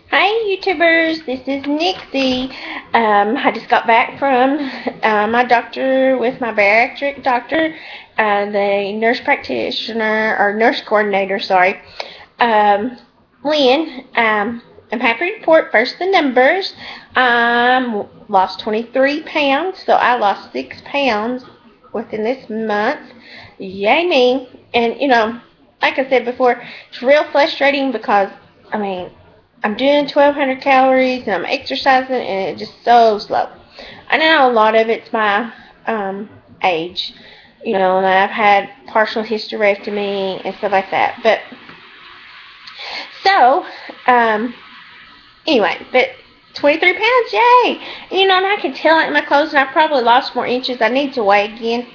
Hi YouTubers, this is Nixie. I just got back from my doctor with my bariatric doctor, the nurse practitioner, or nurse coordinator, sorry, Lynn. I'm happy to report first the numbers. Lost 23 pounds, so I lost 6 pounds within this month. Yay me. And like I said before, it's real frustrating because, I mean, I'm doing 1,200 calories and I'm exercising and it's just so slow. I know a lot of it's my age, and I've had partial hysterectomy and stuff like that. But so, anyway, but 23 pounds, yay! And I can tell it in my clothes, and I probably lost more inches. I need to weigh again.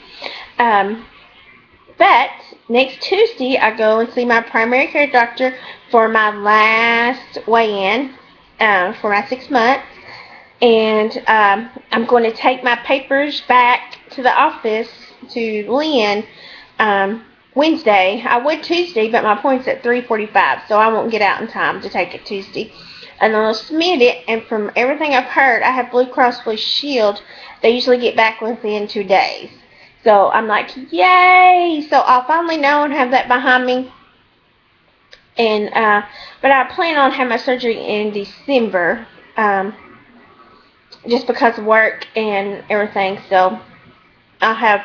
But next Tuesday, I go and see my primary care doctor for my last weigh-in for my 6 months. And I'm going to take my papers back to the office to Lynn Wednesday. I would Tuesday, but my appointment's at 3:45, so I won't get out in time to take it Tuesday. And then I'll submit it, and from everything I've heard, I have Blue Cross Blue Shield. They usually get back within 2 days. So I'm like, yay! So I'll finally know and have that behind me. And but I plan on having my surgery in December, just because of work and everything. So I'll have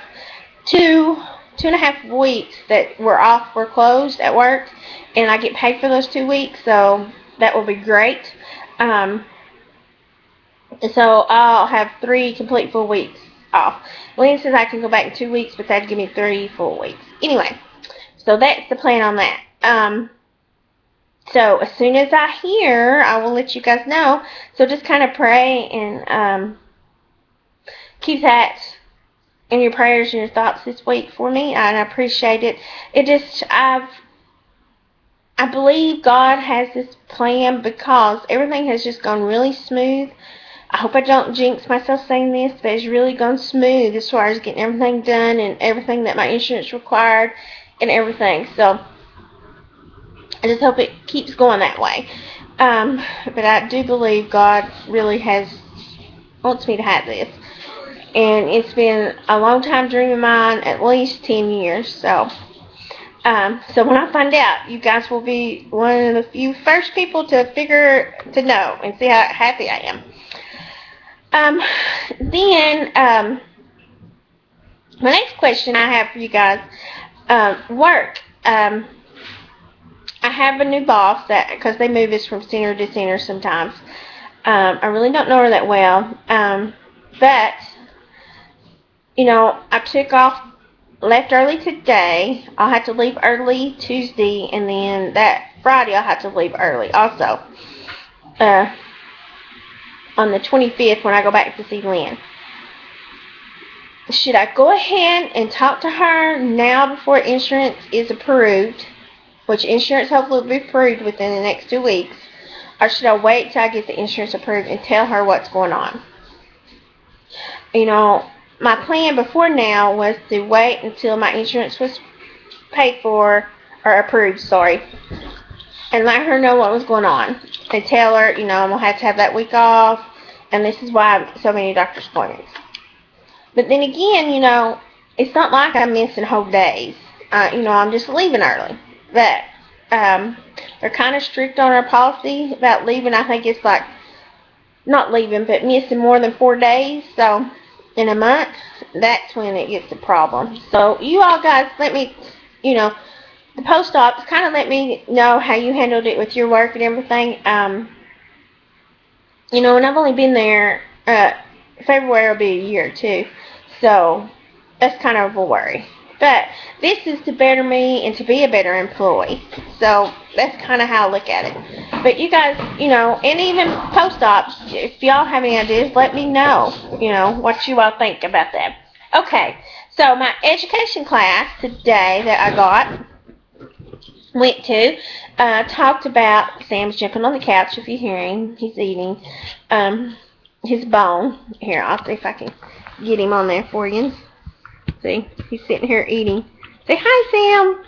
two and a half weeks that we're closed at work, and I get paid for those 2 weeks. So that will be great. So I'll have 3 complete full weeks off. Lynn says I can go back in 2 weeks, but that'd give me 3 full weeks. Anyway, so that's the plan on that. So as soon as I hear, I will let you guys know. So just kind of pray and keep that in your prayers and your thoughts this week for me, and I appreciate it. I believe God has this plan because everything has just gone really smooth. I hope I don't jinx myself saying this, but it's really gone smooth as far as getting everything done and everything that my insurance required and everything. So I just hope it keeps going that way. But I do believe God really wants me to have this. And it's been a long time dream of mine, at least 10 years. So when I find out, you guys will be one of the few first people to know and see how happy I am. Then, my next question I have for you guys, work. I have a new boss because they move us from center to center sometimes. I really don't know her that well, but I left early today. I'll have to leave early Tuesday, and then that Friday I'll have to leave early also. On the 25th when I go back to see Lynn. Should I go ahead and talk to her now before insurance is approved, which insurance hopefully will be approved within the next 2 weeks, or should I wait till I get the insurance approved and tell her what's going on? My plan before now was to wait until my insurance was paid for, or approved, sorry, and let her know what was going on. And tell her, I'm going to have that week off, and this is why I have so many doctor's appointments. But then again, it's not like I'm missing whole days. I'm just leaving early. But they're kind of strict on our policy about leaving. I think it's like, not leaving, but missing more than 4 days. So in a month, that's when it gets a problem. So you all guys, let me, the post-ops, kind of let me know how you handled it with your work and everything. And I've only been there, February will be a year too. So that's kind of a worry. But this is to better me and to be a better employee. So that's kind of how I look at it. But you guys, and even post-ops, if y'all have any ideas, let me know, what you all think about that. Okay, so my education class today that I went to, talked about Sam's jumping on the couch. If you hear him, he's eating his bone. Here, I'll see if I can get him on there for you. See, he's sitting here eating. Say hi,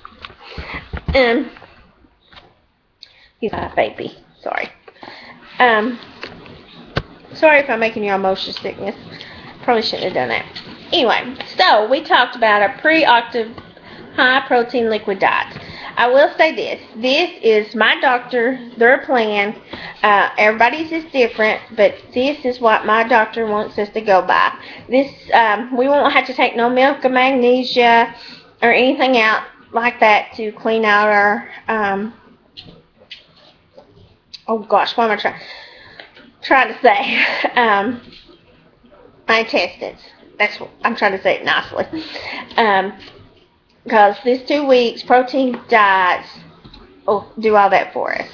Sam. He's a baby. Sorry. Sorry if I'm making you motion sickness. Probably shouldn't have done that. Anyway, so we talked about a pre-octave high-protein liquid diet. I will say this. This is my doctor, their plan. Everybody's is different, but this is what my doctor wants us to go by. This, we won't have to take no milk or magnesia or anything out like that to clean out our, oh gosh, what am I trying to say? My intestines. That's what I'm trying to say it nicely. Because these 2 weeks, protein diets will do all that for us.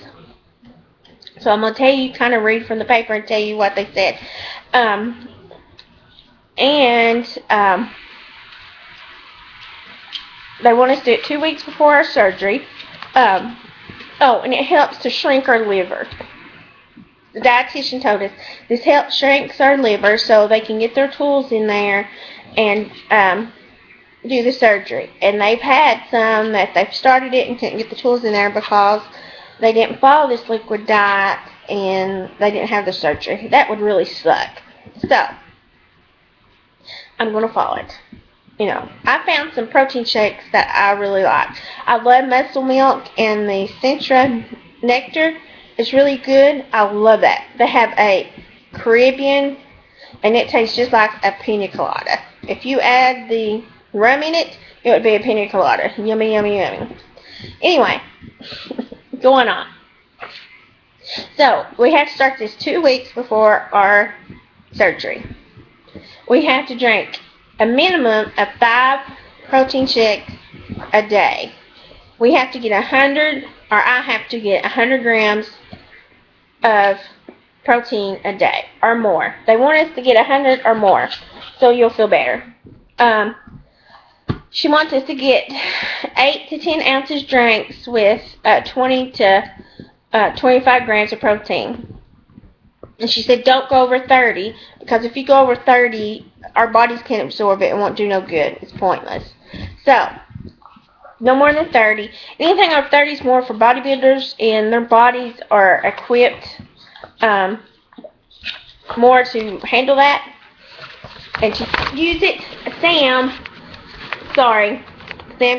So I'm going to tell you, kind of read from the paper and tell you what they said. They want us to do it 2 weeks before our surgery. And it helps to shrink our liver. The dietitian told us this helps shrinks our liver so they can get their tools in there and do the surgery. And they've had some that they've started it and couldn't get the tools in there because they didn't follow this liquid diet and they didn't have the surgery. That would really suck. So, I'm going to follow it. You know, I found some protein shakes that I really like. I love Muscle Milk and the Centra Nectar. It's really good. I love that. They have a Caribbean, and it tastes just like a pina colada. If you add the rum in it, it would be a pina colada. Yummy, yummy, yummy. Anyway, going on. So, we have to start this 2 weeks before our surgery. We have to drink a minimum of 5 protein shakes a day. We have to get I have to get 100 grams of protein a day or more. They want us to get 100 or more, so you'll feel better. She wants us to get 8 to 10 ounces drinks with 20 to 25 grams of protein. And she said don't go over 30, because if you go over 30, our bodies can't absorb it and won't do no good. It's pointless. So, no more than 30. Anything over 30 is more for bodybuilders, and their bodies are equipped more to handle that and to use it. Sam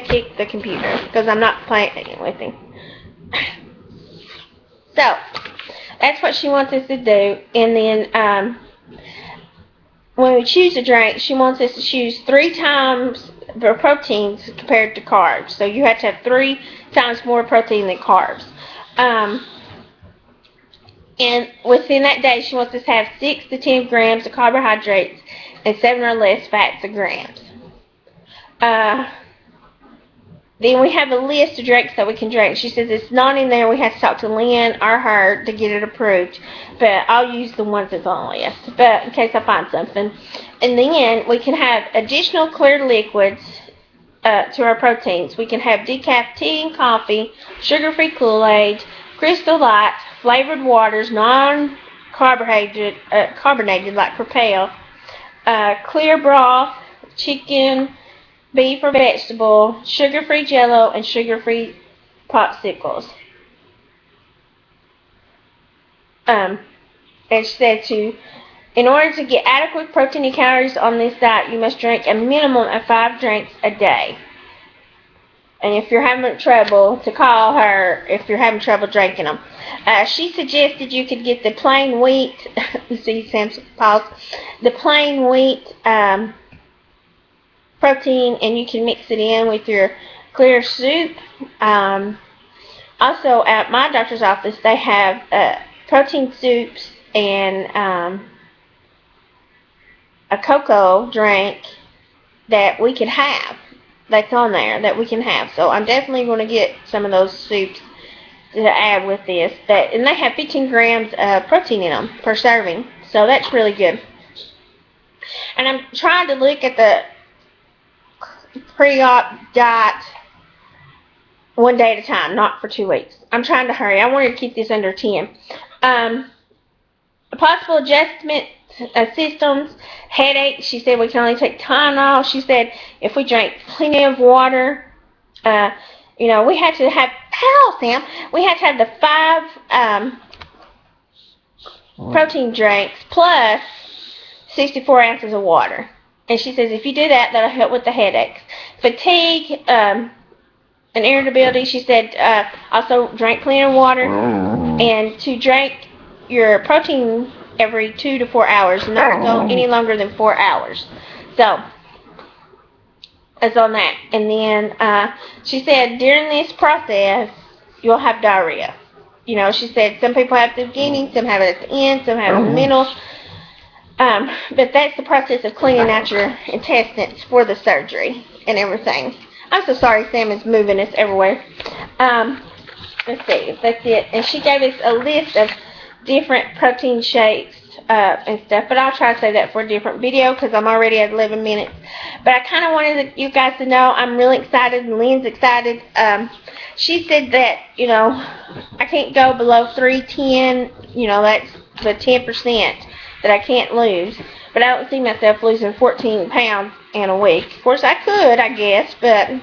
kicked the computer because I'm not playing with him. So, that's what she wants us to do. And then when we choose a drink, she wants us to choose 3 times the proteins compared to carbs. So you have to have 3 times more protein than carbs. And within that day, she wants us to have 6 to 10 grams of carbohydrates and 7 or less fats a grams. Then we have a list of drinks that we can drink. She says it's not in there. We have to talk to Lynn or her to get it approved. But I'll use the ones that's on the list, but in case I find something. And then we can have additional clear liquids to our proteins. We can have decaf tea and coffee, sugar-free Kool-Aid, Crystal Light, flavored waters, non-carbonated like Propel, clear broth, chicken, beef or vegetable, sugar-free Jell-O, and sugar-free popsicles. And she said in order to get adequate protein and calories on this diet, you must drink a minimum of 5 drinks a day. And if you're having trouble, to call her if you're having trouble drinking them. She suggested you could get the plain wheat, you see Sam's pause, the plain wheat protein, and you can mix it in with your clear soup. Also, at my doctor's office, they have protein soups and a cocoa drink that we could have. That's on there that we can have. So I'm definitely going to get some of those soups to add with this. And they have 15 grams of protein in them per serving. So that's really good. And I'm trying to look at the pre-op diet one day at a time, not for 2 weeks. I'm trying to hurry. I wanted to keep this under 10. Possible adjustment systems, headache. She said we can only take Tylenol. She said if we drank plenty of water, we had to have, we had to have the protein drinks plus 64 ounces of water. And she says if you do that, that'll help with the headaches. Fatigue, and irritability, she said also drink clean water and to drink your protein every 2 to 4 hours, not go any longer than 4 hours. So, that's on that. And then she said during this process, you'll have diarrhea. You know, she said some people have it at the beginning, some have it at the end, some have it in the middle. But that's the process of cleaning out your intestines for the surgery and everything. I'm so sorry, Sam is moving us everywhere. Let's see, that's it. And she gave us a list of different protein shakes and stuff, but I'll try to say that for a different video because I'm already at 11 minutes. But I kind of wanted you guys to know I'm really excited and Lynn's excited. She said that, you know, I can't go below 310, you know, that's the 10% that I can't lose. But I don't see myself losing 14 pounds in a week. Of course, I could, I guess, but...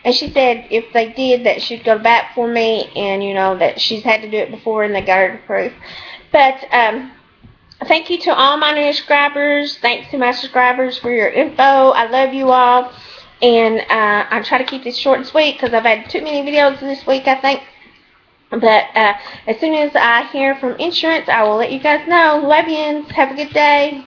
And she said if they did, that she'd go back for me, and, you know, that she's had to do it before, and they got her to proof. But, thank you to all my new subscribers. Thanks to my subscribers for your info. I love you all. And, I try to keep this short and sweet, because I've had too many videos this week, I think. But, as soon as I hear from insurance, I will let you guys know. Love yous. Have a good day.